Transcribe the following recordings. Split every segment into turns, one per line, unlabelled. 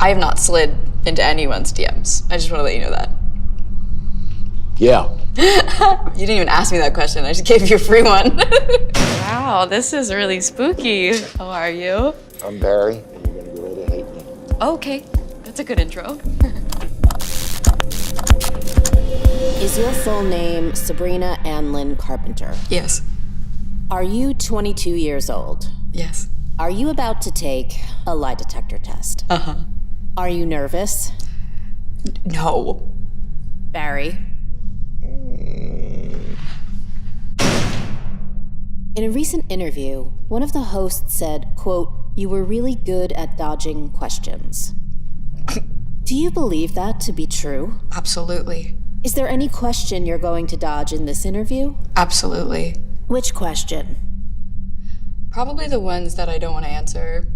I have not slid into anyone's DMs. I just want to let you know that.
Yeah.
You didn't even ask me that question. I just gave you a free one.
Wow, this is really spooky. How are you?
I'm Barry, and you're gonna get ready to hate me.
Okay, that's a good intro.
Is your full name Sabrina Anlin Carpenter?
Yes.
Are you 22 years old?
Yes.
Are you about to take a lie detector test?
Uh-huh.
Are you nervous?
No.
Barry? In a recent interview, one of the hosts said, quote, "You were really good at dodging questions." Do you believe that to be true?
Absolutely.
Is there any question you're going to dodge in this interview?
Absolutely.
Which question?
Probably the ones that I don't want to answer.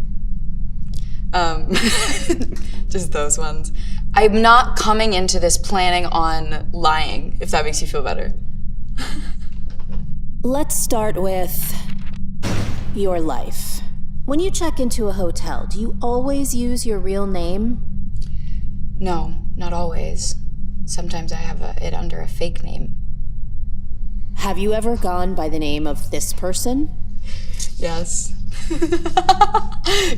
Just those ones. I'm not coming into this planning on lying, if that makes you feel better.
Let's start with your life. When you check into a hotel, do you always use your real name?
No, not always. Sometimes I have it under a fake name.
Have you ever gone by the name of this person?
Yes.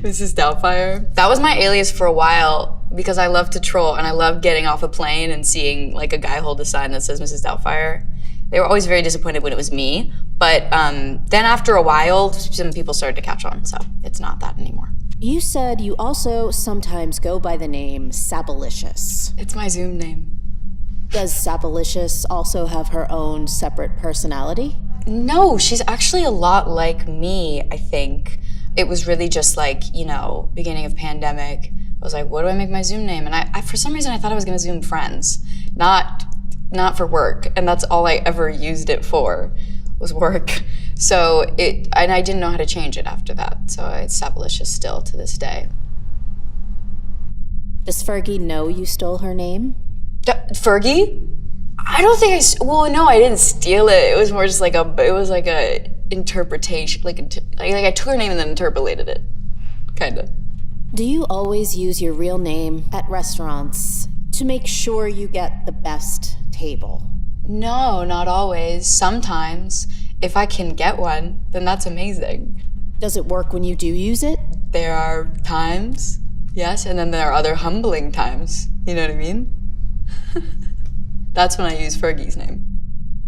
Mrs. Doubtfire. That was my alias for a while because I love to troll and I love getting off a plane and seeing like a guy hold a sign that says Mrs. Doubtfire. They were always very disappointed when it was me, but then after a while, some people started to catch on, so it's not that anymore.
You said you also sometimes go by the name Sabalicious.
It's my Zoom name.
Does Sabalicious also have her own separate personality?
No, she's actually a lot like me, I think. It was really just like, you know, beginning of pandemic. I was like, what do I make my Zoom name? And I for some reason, I thought I was gonna Zoom friends, not for work. And that's all I ever used it for, was work. So and I didn't know how to change it after that. So it's Sabalicious still to this day.
Does Fergie know you stole her name?
Fergie? I don't think well, no, I didn't steal it. It was more just like a interpretation, like I took her name and then interpolated it, kinda.
Do you always use your real name at restaurants to make sure you get the best table?
No, not always. Sometimes, if I can get one, then that's amazing.
Does it work when you do use it?
There are times, yes, and then there are other humbling times. You know what I mean? That's when I use Fergie's name.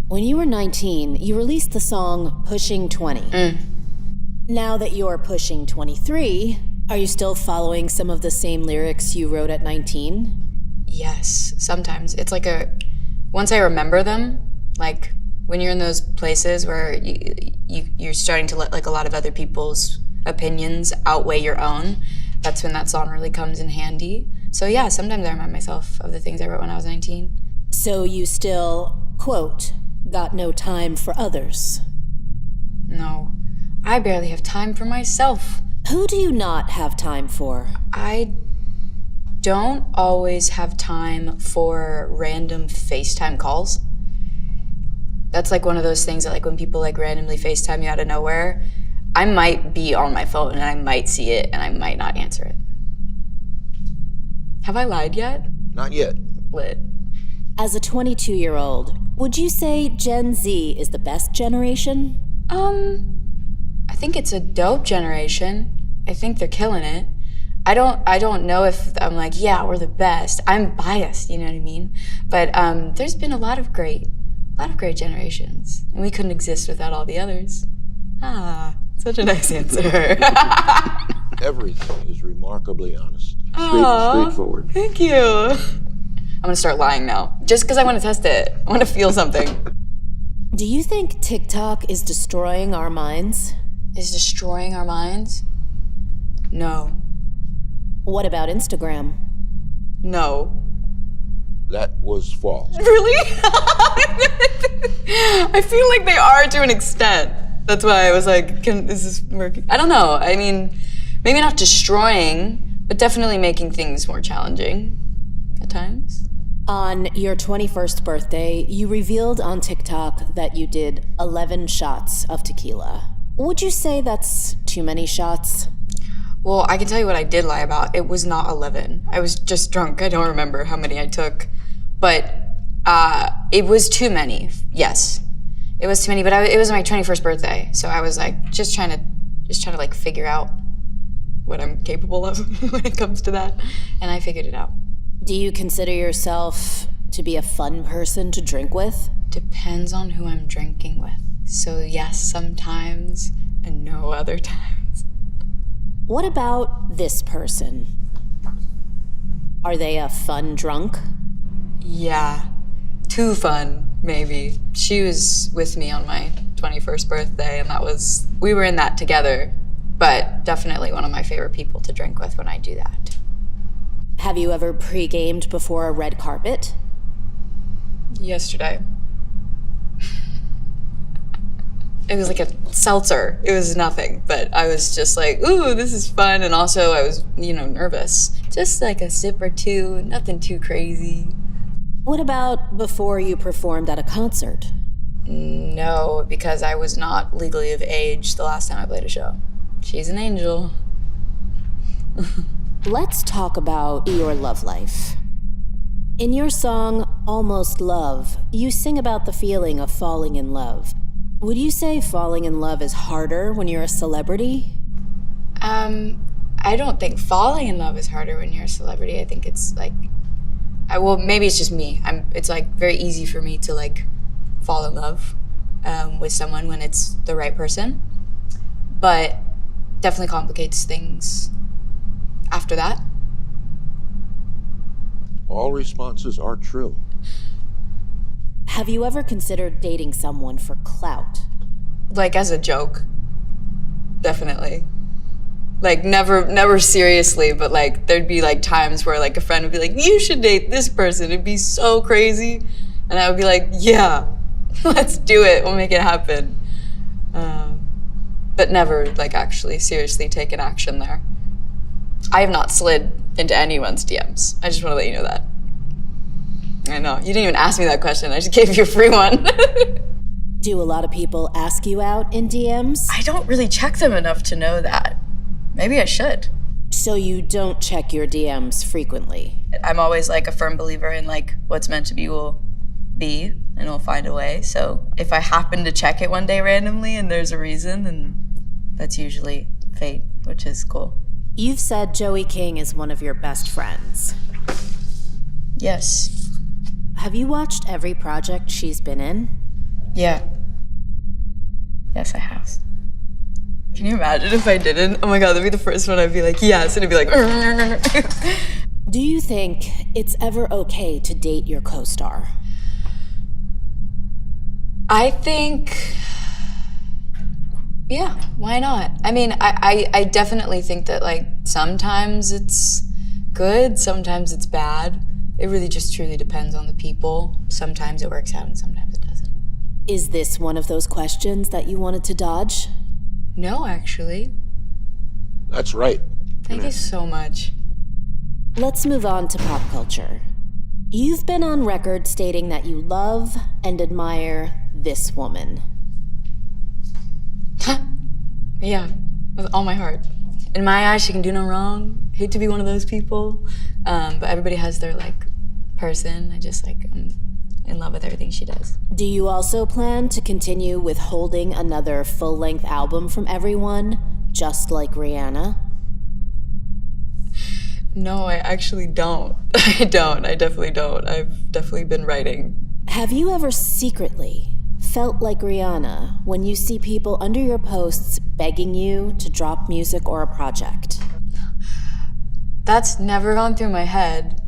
When you were 19, you released the song Pushing 20. Now that you're pushing 23, are you still following some of the same lyrics you wrote at 19?
Yes, sometimes. It's like once I remember them, like when you're in those places where you're starting to let like a lot of other people's opinions outweigh your own, that's when that song really comes in handy. So yeah, sometimes I remind myself of the things I wrote when I was 19.
So you still, quote, got no time for others?
No, I barely have time for myself.
Who do you not have time for?
I don't always have time for random FaceTime calls. That's like one of those things that like when people like randomly FaceTime you out of nowhere, I might be on my phone and I might see it and I might not answer it. Have I lied yet?
Not yet.
Lit.
As a 22-year-old, would you say Gen Z is the best generation?
I think it's a dope generation. I think they're killing it. I don't know if I'm like, yeah, we're the best. I'm biased, you know what I mean? But there's been a lot of great generations, and we couldn't exist without all the others. Ah, such a nice answer.
Everything is remarkably honest.
Straightforward.
Straightforward.
Thank you. I'm gonna start lying now, just because I want to test it. I want to feel something.
Do you think TikTok is destroying our minds?
Is destroying our minds? No.
What about Instagram?
No.
That was false.
Really? I feel like they are to an extent. That's why I was like, is this working? I don't know. I mean, maybe not destroying, but definitely making things more challenging at times.
On your 21st birthday, you revealed on TikTok that you did 11 shots of tequila. Would you say that's too many shots?
Well, I can tell you what I did lie about. It was not 11. I was just drunk. I don't remember how many I took. But it was too many. Yes. It was too many, but it was my 21st birthday. So I was like, just trying to like figure out what I'm capable of when it comes to that. And I figured it out.
Do you consider yourself to be a fun person to drink with?
Depends on who I'm drinking with. So yes, sometimes, and no other times.
What about this person? Are they a fun drunk?
Yeah, too fun, maybe. She was with me on my 21st birthday, and we were in that together, but definitely one of my favorite people to drink with when I do that.
Have you ever pre-gamed before a red carpet?
Yesterday. It was like a seltzer. It was nothing, but I was just like, ooh, this is fun. And also I was, nervous. Just like a sip or two, nothing too crazy.
What about before you performed at a concert?
No, because I was not legally of age the last time I played a show. She's an angel.
Let's talk about your love life. In your song, Almost Love, you sing about the feeling of falling in love. Would you say falling in love is harder when you're a celebrity?
I don't think falling in love is harder when you're a celebrity. I think it's like, maybe it's just me. It's like very easy for me to like fall in love with someone when it's the right person, but definitely complicates things after that.
All responses are true.
Have you ever considered dating someone for clout?
Like as a joke, definitely. Like never seriously, but like there'd be like times where like a friend would be like, you should date this person, it'd be so crazy. And I would be like, yeah, let's do it, we'll make it happen. But never like actually seriously taken action there. I have not slid into anyone's DMs. I just want to let you know that. I know, you didn't even ask me that question, I just gave you a free one.
Do a lot of people ask you out in DMs?
I don't really check them enough to know that. Maybe I should.
So you don't check your DMs frequently?
I'm always like a firm believer in like what's meant to be will be and we'll find a way. So if I happen to check it one day randomly and there's a reason, then that's usually fate, which is cool.
You've said Joey King is one of your best friends.
Yes.
Have you watched every project she's been in?
Yeah. Yes, I have. Can you imagine if I didn't? Oh my god, that'd be the first one I'd be like, yes, and it'd be like,
Do you think it's ever okay to date your co-star?
I think, yeah, why not? I mean, I definitely think that like sometimes it's good, sometimes it's bad. It really just truly depends on the people. Sometimes it works out and sometimes it doesn't.
Is this one of those questions that you wanted to dodge?
No, actually.
That's right.
Thank you so much.
Let's move on to pop culture. You've been on record stating that you love and admire this woman.
Yeah, with all my heart. In my eyes, she can do no wrong. Hate to be one of those people, but everybody has their like person. I just like I'm in love with everything she does.
Do you also plan to continue withholding another full-length album from everyone, just like Rihanna?
No, I actually don't. I definitely don't. I've definitely been writing.
Have you ever secretly felt like Rihanna when you see people under your posts begging you to drop music or a project?
That's never gone through my head.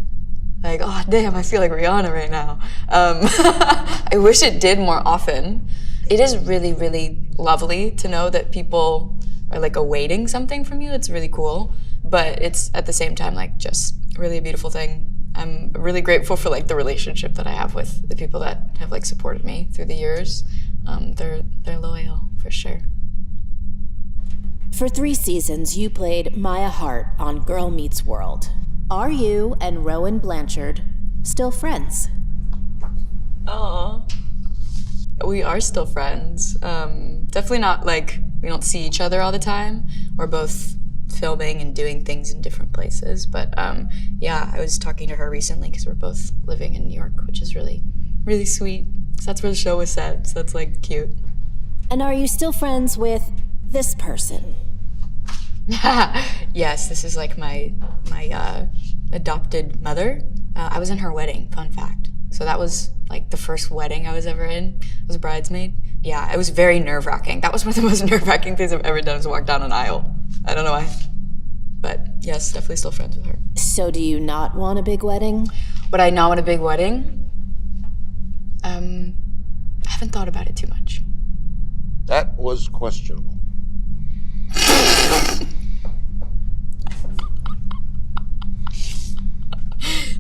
Like, oh damn, I feel like Rihanna right now. I wish it did more often. It is really, really lovely to know that people are like awaiting something from you. It's really cool, but it's at the same time like just really a beautiful thing. I'm really grateful for like the relationship that I have with the people that have like supported me through the years. They're loyal for sure.
For 3 seasons, you played Maya Hart on Girl Meets World. Are you and Rowan Blanchard still friends?
Oh, we are still friends. Definitely not like, we don't see each other all the time. We're both filming and doing things in different places. But yeah, I was talking to her recently because we're both living in New York, which is really, really sweet. So that's where the show was set, so that's like cute.
And are you still friends with this person?
Yes, this is like my adopted mother. I was in her wedding, fun fact. So that was like the first wedding I was ever in. I was a bridesmaid. Yeah, it was very nerve-wracking. That was one of the most nerve-wracking things I've ever done, was walk down an aisle. I don't know why. But yes, definitely still friends with her.
So do you not want a big wedding?
Would I not want a big wedding? I haven't thought about it too much.
That was questionable.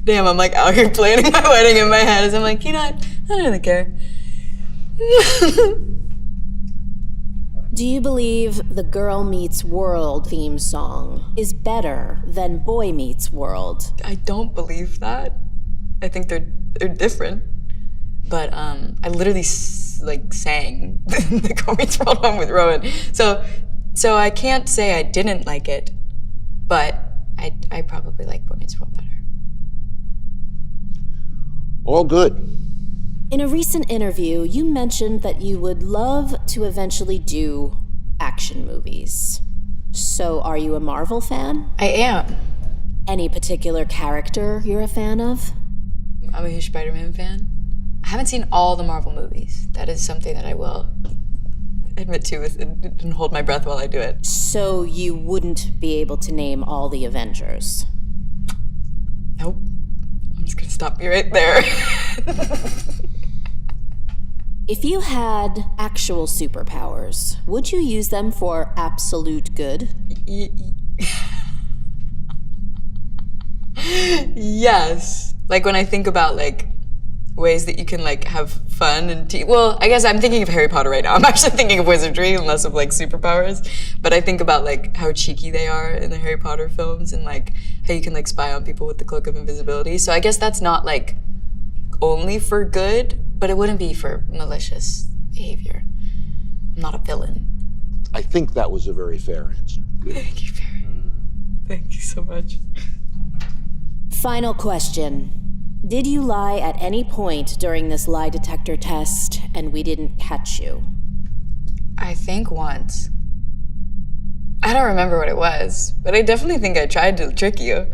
Damn, I'm like out here planning my wedding in my head as I'm like, you know what? I don't really care.
Do you believe the Girl Meets World theme song is better than Boy Meets World?
I don't believe that. I think they're different. But I literally sang the Girl Meets World one with Rowan. So I can't say I didn't like it, but I probably like Boy Meets World better.
All good.
In a recent interview, you mentioned that you would love to eventually do action movies. So are you a Marvel fan?
I am.
Any particular character you're a fan of?
I'm a huge Spider-Man fan. I haven't seen all the Marvel movies. That is something that I will admit to and hold my breath while I do it.
So you wouldn't be able to name all the Avengers?
Nope. I'm just gonna stop you right there.
If you had actual superpowers, would you use them for absolute good?
Yes. Like when I think about like ways that you can like have fun and well, I guess I'm thinking of Harry Potter right now. I'm actually thinking of wizardry and less of like superpowers. But I think about like how cheeky they are in the Harry Potter films and like how you can like spy on people with the cloak of invisibility. So I guess that's not like only for good, but it wouldn't be for malicious behavior. I'm not a villain.
I think that was a very fair answer.
Thank you, Barry. Thank you so much.
Final question. Did you lie at any point during this lie detector test and we didn't catch you?
I think once. I don't remember what it was, but I definitely think I tried to trick you.